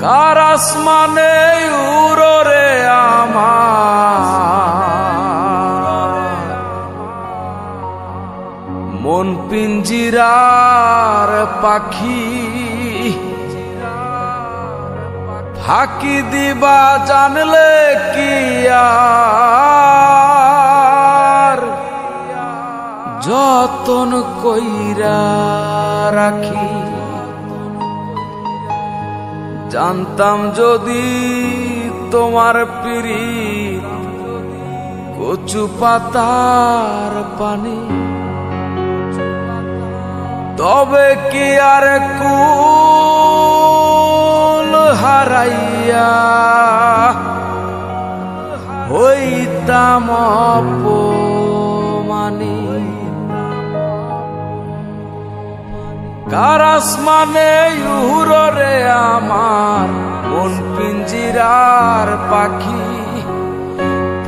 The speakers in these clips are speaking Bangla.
কার আসমানে উড়রে আমার মন পিঞ্জিরার পাখি ফাঁকি দিবা জানলে কি আর যতন কইরা রাখি। জানতাম যদি তোমার পিরিত কচু পাতার পানি, তবে কি আর কুল হারাইয়া হইতাম অপমানী। কার আসমানে উড়রে আমার মন পিঞ্জিরার পাখি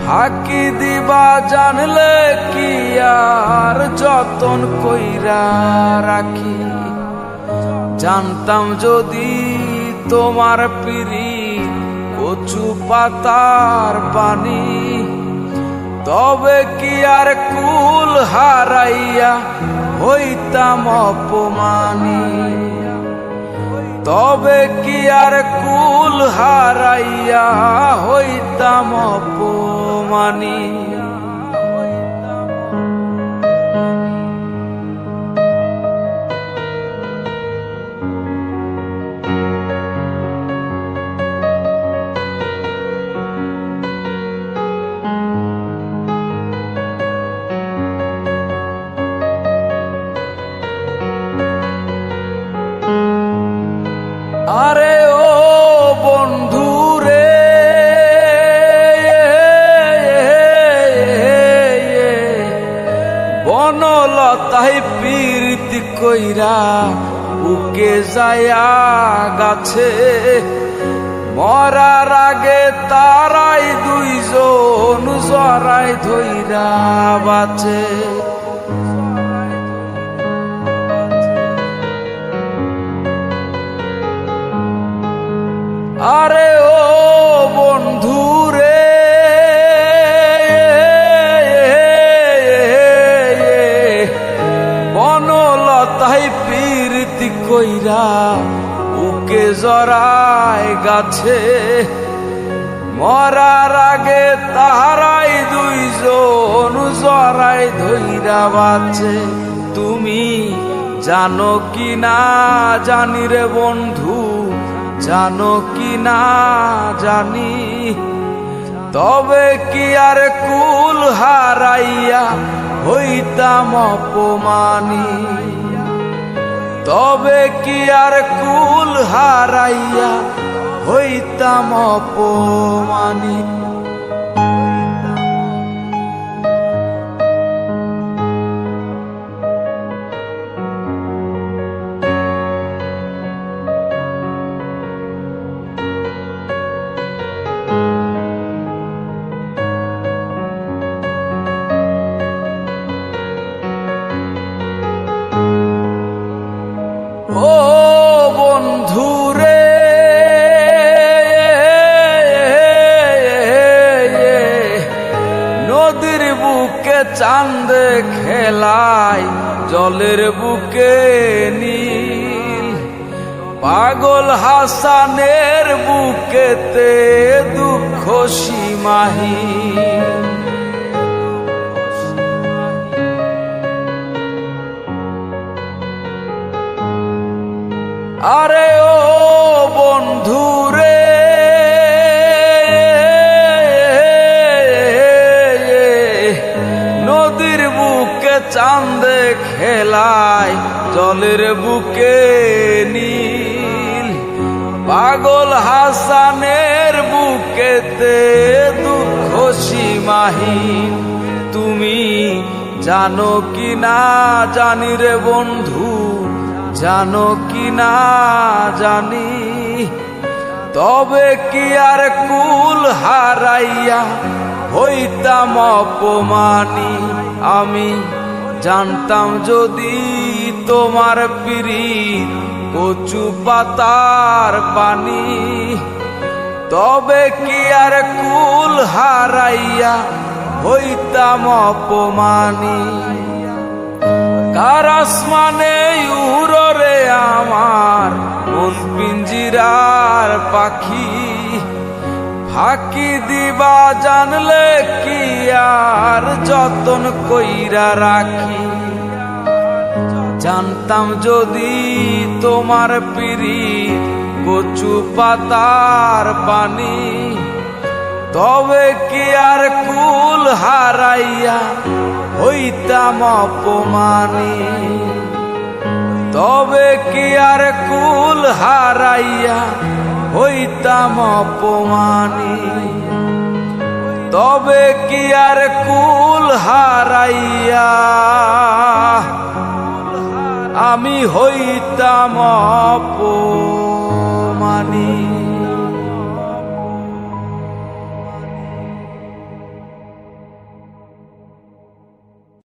ফাঁকি দিবা জানলে কি আর যতন কইরা রাখি। জানতাম যদি তোমার পিরিত কচু পাতার পানি, তবে কি আর কুল হারাইয়া হইতাম অপমানী। তবে কি আর কুল হারাইয়া হইতাম অপমানী। আরে ও বন্ধু রে, বনলতায় পীড়িত কইরা বুকে যায়া গাছে, মরার আগে তারাই দুইজন জড়াই ধইরা বাঁচে। আরে ও বন্ধু রে, বনলতায় পীড়িত কইরা বুকে জড়ায় গাছে, মরার আগে তাহারাই দুইজন জড়াই ধইরা বাঁচে। তুমি জানো কি না জানি রে বন্ধু, জানো কি না জানি, তবে কি আর কুল হারাইয়া হইতাম অপমানী। তবে কি আর কুল হারাইয়া হইতাম অপমানী। ও বন্ধু রে, নদীর বুকে চাঁদ খেলায় জলের বুকে নীল, পাগল হাসানের বুকেতে দুঃখ সীমাহীন। আরে ও বন্ধু রে, নদীর বুকে চাঁদ খেলায় জলের বুকে নীল, পাগল হাসানের বুকেতে দুঃখ সীমাহীন। তুমি জানো কি না জানি রে বন্ধু, জানো কি না জানি, তবে কি আর কুল হারাইয়া হইতাম অপমানী। আমি জানতাম যদি তোমার পিরিত কচু পাতার পানি, তবে কি আর কুল হারাইয়া হইতাম অপমানী। কার আসমানে উড়রে আমার মন পিঞ্জিরার পাখি, ফাঁকি দিবা জানলে কি আর যতন কইরা রাখি। জানতাম যদি তোমার পিরিত কচু পাতার পানি, তবে কি আর কুল হারাইয়া হইতাম অপমানী। তবে কি আর কুল হারাইয়া হইতাম অপমানী। তবে কি আর কুল হারাইয়া আমি হইতাম অপমানী।